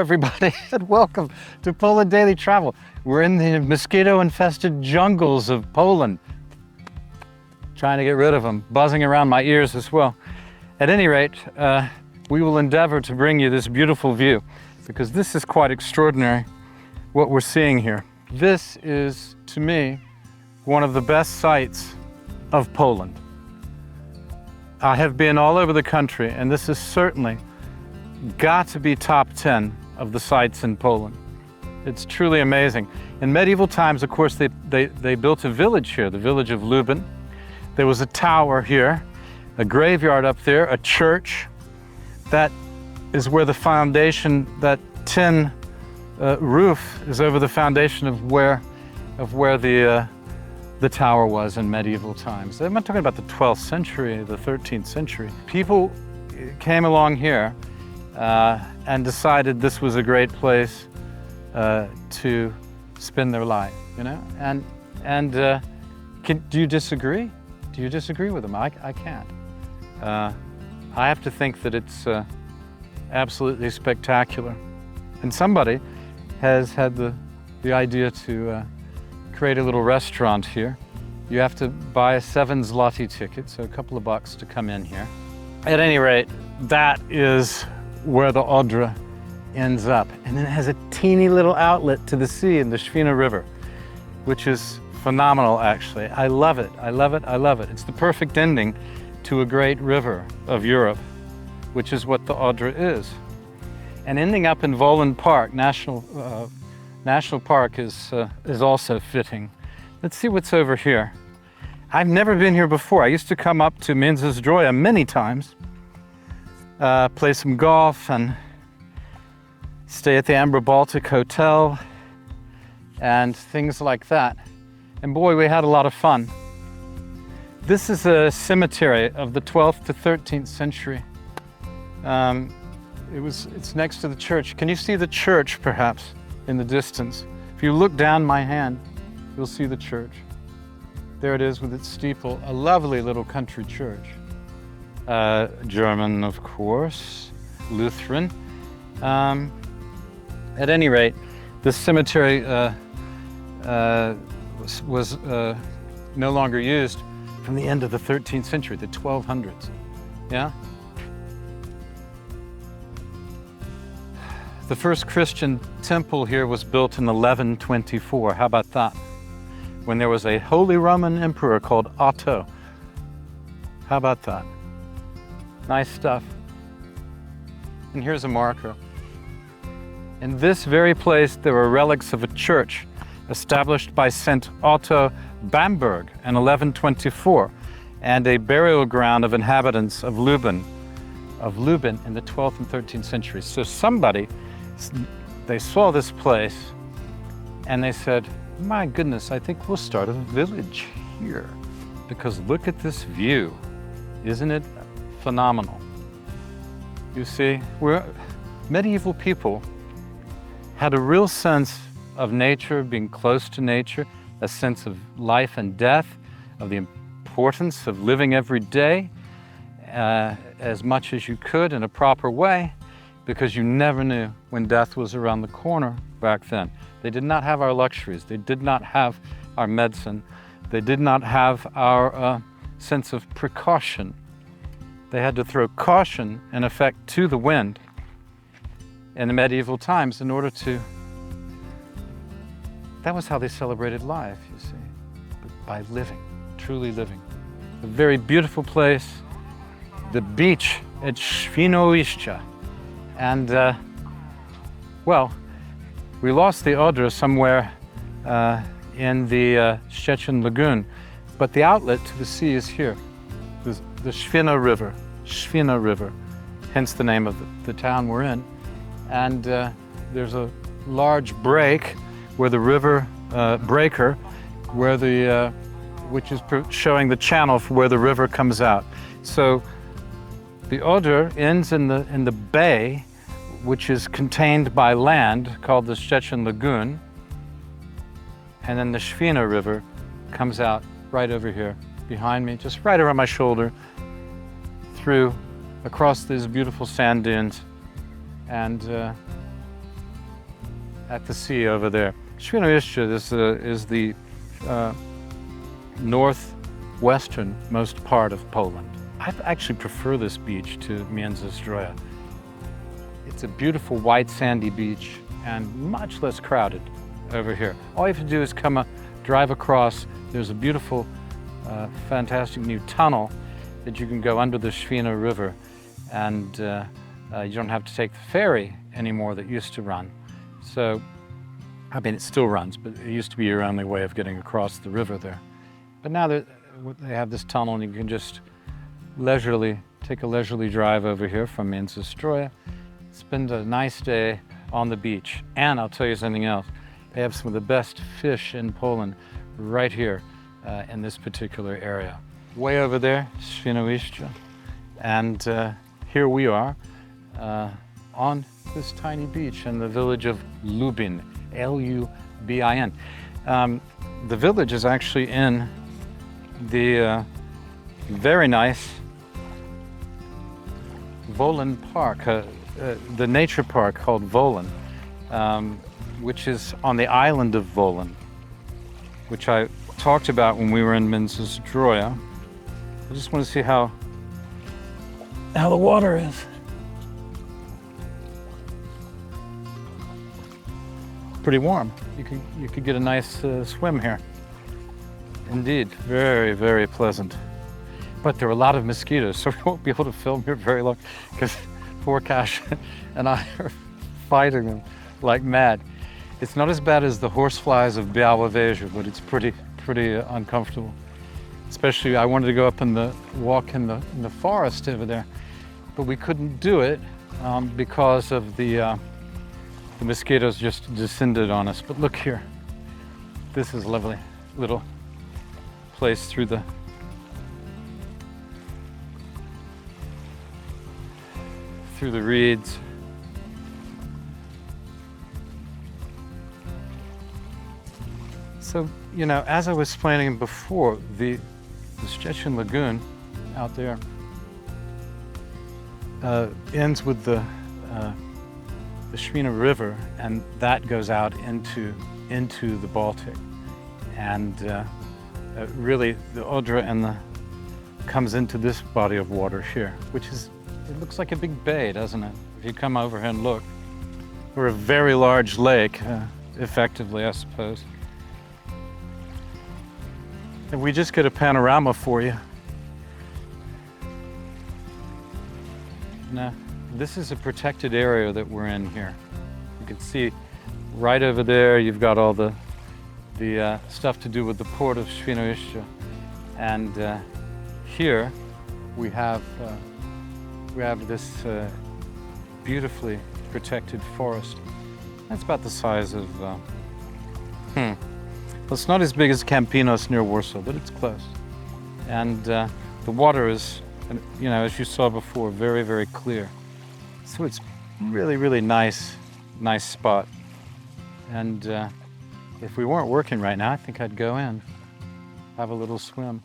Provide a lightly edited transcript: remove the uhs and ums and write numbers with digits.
everybody, and welcome to Poland Daily Travel. We're in the mosquito-infested jungles of Poland. Trying to get rid of them, buzzing around my ears as well. At any rate, we will endeavor to bring you this beautiful view, because this is quite extraordinary, what we're seeing here. This is, to me, one of the best sights of Poland. I have been all over the country, and this is certainly got to be top 10 of the sites in Poland. It's truly amazing. In medieval times, of course, they built a village here, the village of Lublin. There was a tower here, a graveyard up there, a church. That is where the foundation, that tin roof is over the foundation of where the tower was in medieval times. I'm not talking about the 12th century, the 13th century. People came along here and decided this was a great place to spend their life, you know? Do you disagree? Do you disagree with them? I can't. I have to think that it's absolutely spectacular. And somebody has had the idea to create a little restaurant here. You have to buy a 7 zloty ticket, so a couple of bucks to come in here. At any rate, that is where the Odra ends up. And then it has a teeny little outlet to the sea in the Świna River, which is phenomenal, actually. I love it, I love it, I love it. It's the perfect ending to a great river of Europe, which is what the Odra is. And ending up in Wolin Park, National Park, is also fitting. Let's see what's over here. I've never been here before. I used to come up to Międzyzdroje many times, play some golf and stay at the Amber Baltic Hotel and things like that. And boy, we had a lot of fun. This is a cemetery of the 12th to 13th century. It's next to the church. Can you see the church, perhaps, in the distance? If you look down my hand, you'll see the church. There it is with its steeple, a lovely little country church. German, of course, Lutheran. At any rate, this cemetery was no longer used from the end of the 13th century, the 1200s. Yeah? The first Christian temple here was built in 1124. How about that? When there was a Holy Roman Emperor called Otto. How about that? Nice stuff. And here's a marker. In this very place, there were relics of a church established by St. Otto Bamberg in 1124, and a burial ground of inhabitants of Lublin in the 12th and 13th centuries. So somebody, they saw this place and they said, my goodness, I think we'll start a village here, because look at this view. Isn't it phenomenal? You see, medieval people had a real sense of nature, being close to nature, a sense of life and death, of the importance of living every day as much as you could in a proper way, because you never knew when death was around the corner back then. They did not have our luxuries. They did not have our medicine. They did not have our sense of precaution. They had to throw caution, in effect, to the wind in the medieval times in order to... That was how they celebrated life, you see, by living, truly living. A very beautiful place, the beach at Świnoujście. And, well, we lost the Odra somewhere in the Szczecin Lagoon, but the outlet to the sea is here, the Świna River, hence the name of the town we're in. And there's a large break where the river breaker, which is showing the channel for where the river comes out. So the Oder ends in the bay, which is contained by land, called the Szczecin Lagoon, and then the Świna River comes out right over here behind me, just right around my shoulder, across these beautiful sand dunes, and at the sea over there. Świnoujście is the northwesternmost part of Poland. I actually prefer this beach to Międzyzdroje. It's a beautiful white sandy beach and much less crowded over here. All you have to do is drive across. There's a beautiful, fantastic new tunnel that you can go under the Świno River, and you don't have to take the ferry anymore that used to run. So, I mean, it still runs, but it used to be your only way of getting across the river there. But now they have this tunnel, and you can just take a leisurely drive over here from Międzyzdroje, spend a nice day on the beach. And I'll tell you something else. They have some of the best fish in Poland right here in this particular area. Way over there, Świnoujście, and here we are on this tiny beach in the village of Lubin, L-U-B-I-N. The village is actually in the very nice Wolin Park, the nature park called Wolin, which is on the island of Wolin, which I talked about when we were in Międzyzdroje. I just want to see how the water is. Pretty warm. You could get a nice swim here. Indeed, very, very pleasant. But there are a lot of mosquitoes, so we won't be able to film here very long because poor Cash and I are fighting them like mad. It's not as bad as the horseflies of Białowieża, but it's pretty uncomfortable. Especially, I wanted to go up walk in the forest over there, but we couldn't do it because of the mosquitoes just descended on us. But look here, this is a lovely little place through the reeds. So, you know, as I was explaining before, the Szczecin Lagoon out there ends with the Świno River, and that goes out into the Baltic. And really, the Odra comes into this body of water here, which it looks like a big bay, doesn't it? If you come over here and look, or a very large lake, effectively, I suppose. If we just get a panorama for you. Now, this is a protected area that we're in here. You can see right over there, you've got all the stuff to do with the port of Świnoujście. And here we have this beautifully protected forest. That's about the size of, well, it's not as big as Campinos near Warsaw, but it's close. And the water is, you know, as you saw before, very, very clear. So it's really, really nice spot. And if we weren't working right now, I think I'd go in, have a little swim.